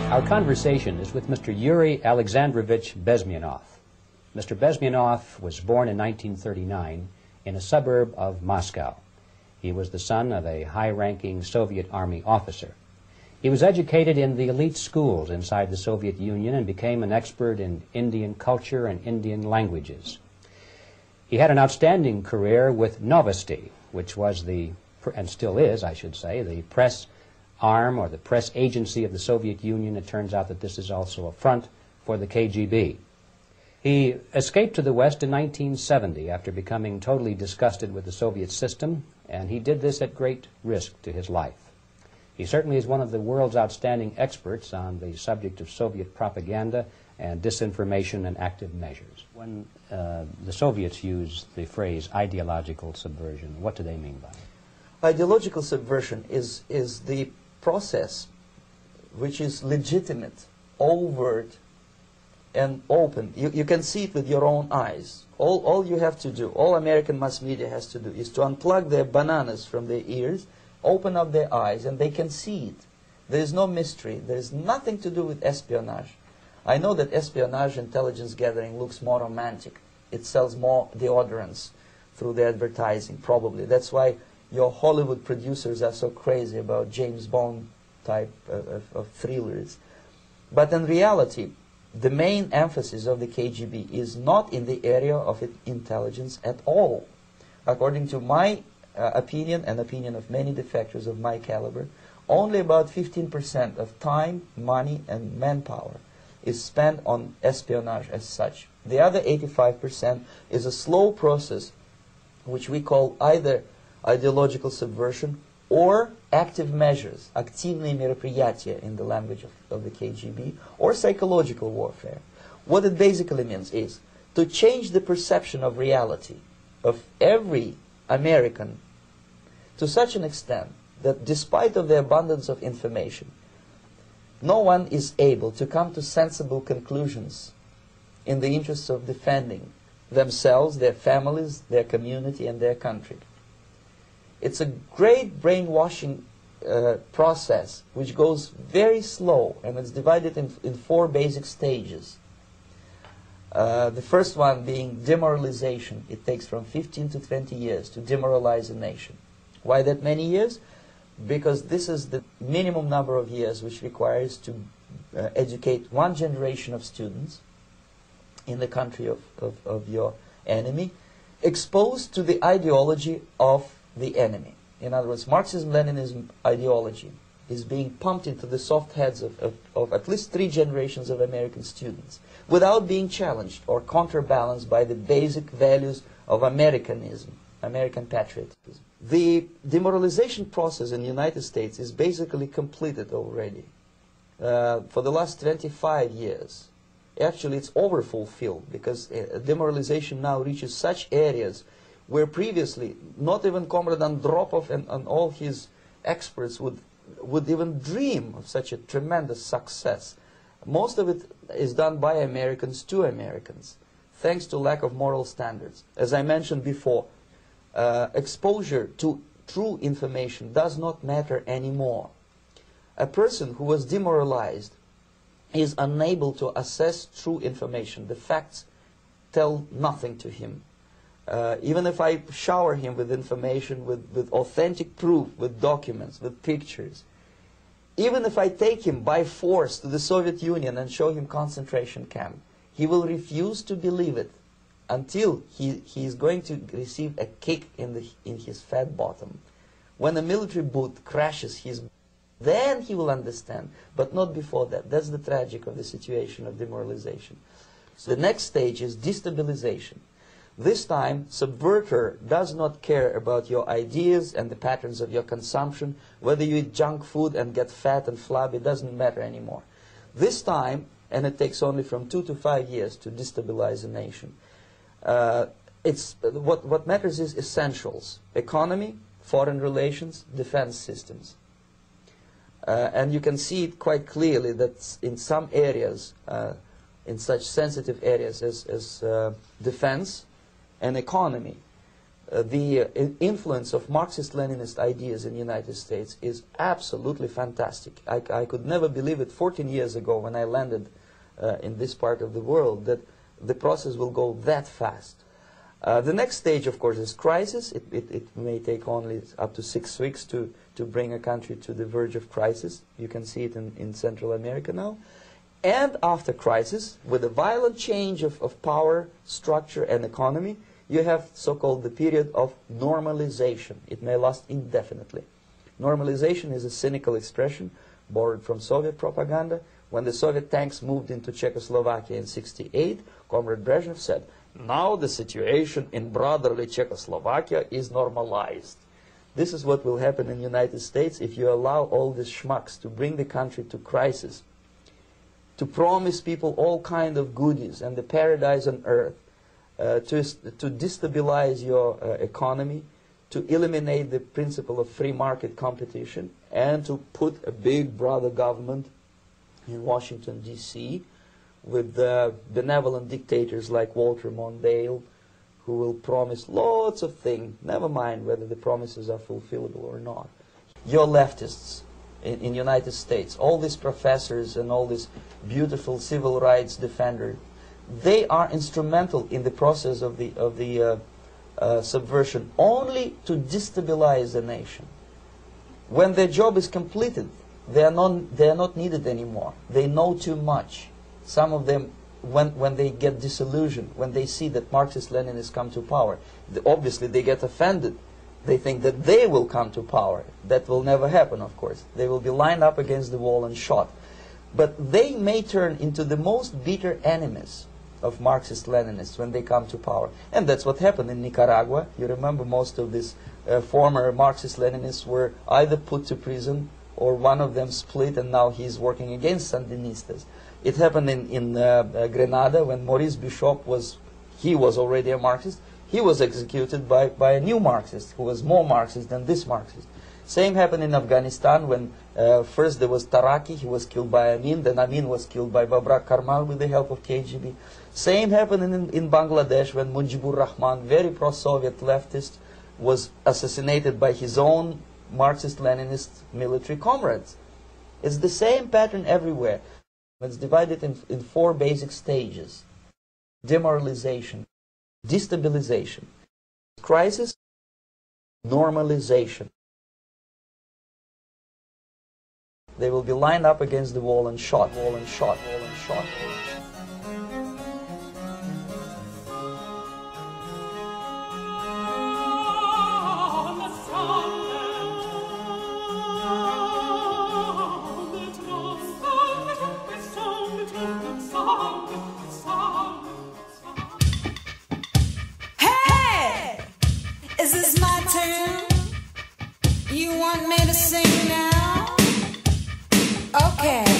Our conversation is with Mr. Yuri Alexandrovich Bezmenov. Mr. Bezmenov was born in 1939 in a suburb of Moscow. He was the son of a high-ranking Soviet Army officer. He was educated in the elite schools inside the Soviet Union and became an expert in Indian culture and Indian languages. He had an outstanding career with Novosti, which was the, and still is, I should say, the press arm or the press agency of the Soviet Union. It turns out that this is also a front for the KGB. He escaped to the West in 1970 after becoming totally disgusted with the Soviet system, and he did this at great risk to his life. He certainly is one of the world's outstanding experts on the subject of Soviet propaganda and disinformation and active measures. When the Soviets use the phrase ideological subversion, what do they mean by it? Ideological subversion is the process which is legitimate, overt, and open. You can see it with your own eyes. All you have to do, all American mass media has to do, is to unplug their bananas from their ears, open up their eyes, and they can see it. There is no mystery. There is nothing to do with espionage. I know that espionage intelligence gathering looks more romantic. It sells more deodorants through the advertising, probably. That's why your Hollywood producers are so crazy about James Bond type of thrillers. But in reality, the main emphasis of the KGB is not in the area of intelligence at all. According to my opinion and opinion of many defectors of my caliber, only about 15% of time, money, and manpower is spent on espionage as such. The other 85% is a slow process which we call either ideological subversion or active measures, активные мероприятия in the language of the KGB, or psychological warfare. What it basically means is to change the perception of reality of every American to such an extent that despite of the abundance of information, no one is able to come to sensible conclusions in the interests of defending themselves, their families, their community, and their country. It's a great brainwashing process which goes very slow, and it's divided in 4 basic stages. The first one being demoralization. It takes from 15 to 20 years to demoralize a nation. Why that many years? Because this is the minimum number of years which requires to educate one generation of students in the country of your enemy, exposed to the ideology of the enemy. In other words, Marxism-Leninism ideology is being pumped into the soft heads of at least 3 generations of American students without being challenged or counterbalanced by the basic values of Americanism, American patriotism. The demoralization process in the United States is basically completed already. For the last 25 years, actually it's overfulfilled, because demoralization now reaches such areas where previously not even Comrade Andropov and all his experts would even dream of such a tremendous success. Most of it is done by Americans to Americans, thanks to lack of moral standards. As I mentioned before, exposure to true information does not matter anymore. A person who was demoralized is unable to assess true information. The facts tell nothing to him. Even if I shower him with information, with authentic proof, with documents, with pictures, even if I take him by force to the Soviet Union and show him concentration camp, he will refuse to believe it until he is going to receive a kick in his fat bottom. When a military boot crashes then he will understand, but not before that. That's the tragic of the situation of demoralization. So the next stage is destabilization. This time, subverter does not care about your ideas and the patterns of your consumption. Whether you eat junk food and get fat and flabby, it doesn't matter anymore. This time, and it takes only from 2 to 5 years to destabilize a nation, what matters is essentials: economy, foreign relations, defense systems. And you can see it quite clearly that in some areas, in such sensitive areas as defense and economy, the influence of Marxist-Leninist ideas in the United States is absolutely fantastic. I could never believe it 14 years ago when I landed in this part of the world that the process will go that fast. The next stage, of course, is crisis. It may take only up to 6 weeks to bring a country to the verge of crisis. You can see it in Central America now. And after crisis, with a violent change of power, structure, and economy, you have so-called the period of normalization. It may last indefinitely. Normalization is a cynical expression borrowed from Soviet propaganda. When the Soviet tanks moved into Czechoslovakia in '68, Comrade Brezhnev said, "Now the situation in brotherly Czechoslovakia is normalized." This is what will happen in the United States if you allow all these schmucks to bring the country to crisis, to promise people all kind of goodies and the paradise on earth, to destabilize your economy, to eliminate the principle of free market competition, and to put a big brother government in Washington, D.C., with benevolent dictators like Walter Mondale, who will promise lots of things, never mind whether the promises are fulfillable or not. Your leftists in the United States, all these professors and all these beautiful civil rights defenders, they are instrumental in the process of the subversion only to destabilize the nation. When their job is completed, they are not needed anymore. They know too much. Some of them, when they get disillusioned, when they see that Marxist-Leninists come to power, obviously they get offended. They think that they will come to power. That will never happen, of course. They will be lined up against the wall and shot. But they may turn into the most bitter enemies of Marxist-Leninists when they come to power. And that's what happened in Nicaragua. You remember most of these former Marxist-Leninists were either put to prison or one of them split, and now he's working against Sandinistas. It happened in Grenada when Maurice Bishop was already a Marxist. He was executed by a new Marxist who was more Marxist than this Marxist. Same happened in Afghanistan when first there was Taraki, he was killed by Amin, then Amin was killed by Babrak Karmal with the help of KGB. Same happened in Bangladesh when Mujibur Rahman, very pro-Soviet leftist, was assassinated by his own Marxist-Leninist military comrades. It's the same pattern everywhere. It's divided in 4 basic stages: demoralization, destabilization, crisis, normalization. They will be lined up against the wall and shot, wall and shot, wall and shot. Hey! Is this my turn? You want me to sing now? Okay.